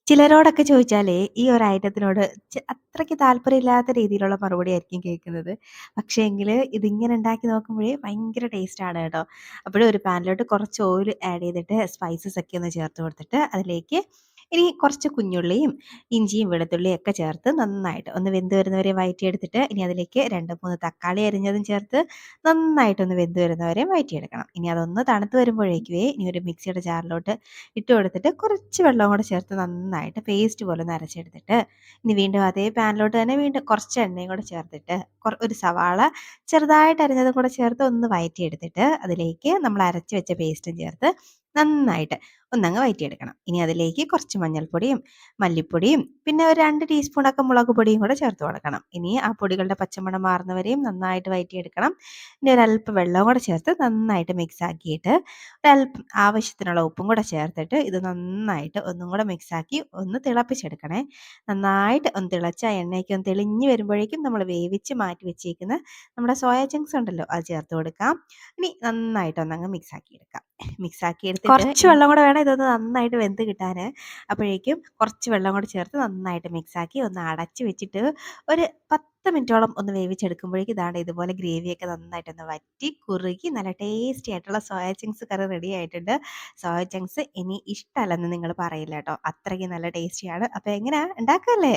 ചിലരോടൊക്കെ ചോദിച്ചാലേ ഈ ഒരു ഐറ്റത്തിനോട് അത്രയ്ക്ക് താല്പര്യമില്ലാത്ത രീതിയിലുള്ള മറുപടിയായിരിക്കും കേൾക്കുന്നത്. പക്ഷേങ്കില് ഇതിങ്ങനെ ഉണ്ടാക്കി നോക്കുമ്പോഴേ ഭയങ്കര ടേസ്റ്റാണ് കേട്ടോ. അപ്പോഴ് ഒരു പാനിലോട്ട് കുറച്ച് ഓയിൽ ആഡ് ചെയ്തിട്ട് സ്പൈസസ് ഒക്കെ ഒന്ന് ചേർത്ത് കൊടുത്തിട്ട് അതിലേക്ക് ഇനി കുറച്ച് കുഞ്ഞുള്ളിയും, ഇഞ്ചിയും, വെളുത്തുള്ളിയും ഒക്കെ ചേർത്ത് നന്നായിട്ട് ഒന്ന് വെന്ത് വരുന്നവരെ വഴറ്റിയെടുത്തിട്ട് ഇനി അതിലേക്ക് 2, 3 തക്കാളി അരിഞ്ഞതും ചേർത്ത് നന്നായിട്ടൊന്ന് വെന്ത് വരുന്നവരെ വഴറ്റിയെടുക്കണം. ഇനി അതൊന്ന് തണുത്ത് വരുമ്പോഴേക്കുവേ ഇനി ഒരു മിക്സിയുടെ ജാറിലോട്ട് ഇട്ട് കൊടുത്തിട്ട് കുറച്ച് വെള്ളം കൂടെ ചേർത്ത് നന്നായിട്ട് പേസ്റ്റ് പോലെ ഒന്ന് അരച്ചെടുത്തിട്ട് ഇനി വീണ്ടും അതേ പാനിലോട്ട് തന്നെ വീണ്ടും കുറച്ച് എണ്ണയും കൂടെ ചേർത്തിട്ട് ഒരു സവാള ചെറുതായിട്ട് അരിഞ്ഞതും കൂടെ ചേർത്ത് ഒന്ന് വഴറ്റിയെടുത്തിട്ട് അതിലേക്ക് നമ്മൾ അരച്ച് വെച്ച പേസ്റ്റും ചേർത്ത് നന്നായിട്ട് ഒന്നങ്ങ് വഴറ്റിയെടുക്കണം. ഇനി അതിലേക്ക് കുറച്ച് മഞ്ഞൾപ്പൊടിയും, മല്ലിപ്പൊടിയും, പിന്നെ ഒരു 2 ടീസ്പൂണൊക്കെ മുളക് പൊടിയും കൂടെ ചേർത്ത് കൊടുക്കണം. ഇനി ആ പൊടികളുടെ പച്ചമണം മാറുന്നവരെയും നന്നായിട്ട് വഴറ്റിയെടുക്കണം. ഇനി ഒരല്പം വെള്ളം കൂടെ ചേർത്ത് നന്നായിട്ട് മിക്സ് ആക്കിയിട്ട് ഒരല്പം ആവശ്യത്തിനുള്ള ഉപ്പും കൂടെ ചേർത്തിട്ട് ഇത് നന്നായിട്ട് ഒന്നും കൂടെ മിക്സാക്കി ഒന്ന് തിളപ്പിച്ചെടുക്കണേ. നന്നായിട്ട് ഒന്ന് തിളച്ച് ആ എണ്ണയൊക്കെ ഒന്ന് തെളിഞ്ഞ് വരുമ്പോഴേക്കും നമ്മൾ വേവിച്ച് മാറ്റി വെച്ചേക്കുന്ന നമ്മുടെ സോയ ചങ്ക്സ് ഉണ്ടല്ലോ അത് ചേർത്ത് കൊടുക്കാം. ഇനി നന്നായിട്ട് ഒന്നങ്ങ് മിക്സാക്കി എടുക്കാം. മിക്സാക്കി എടുത്തിട്ട് കുറച്ച് വെള്ളം കൂടെ വേണം ഇതൊന്ന് നന്നായിട്ട് വെന്ത് കിട്ടാന്. അപ്പോഴേക്കും കുറച്ച് വെള്ളം കൂടെ ചേർത്ത് നന്നായിട്ട് മിക്സാക്കി ഒന്ന് അടച്ച് വെച്ചിട്ട് ഒരു 10 മിനിറ്റോളം ഒന്ന് വേവിച്ചെടുക്കുമ്പോഴേക്കും ഇതാണ്ട് ഇതുപോലെ ഗ്രേവിയൊക്കെ നന്നായിട്ടൊന്ന് വറ്റി കുറുകി നല്ല ടേസ്റ്റി ആയിട്ടുള്ള സോയ ചങ്ക്സ് കറി റെഡി ആയിട്ടുണ്ട്. സോയ ചങ്ക്സ് ഇനി ഇഷ്ടമല്ലെന്ന് നിങ്ങൾ പറയില്ല കേട്ടോ. അത്രയ്ക്ക് നല്ല ടേസ്റ്റിയാണ്. അപ്പോൾ എങ്ങനെയാ ഉണ്ടാക്കല്ലേ?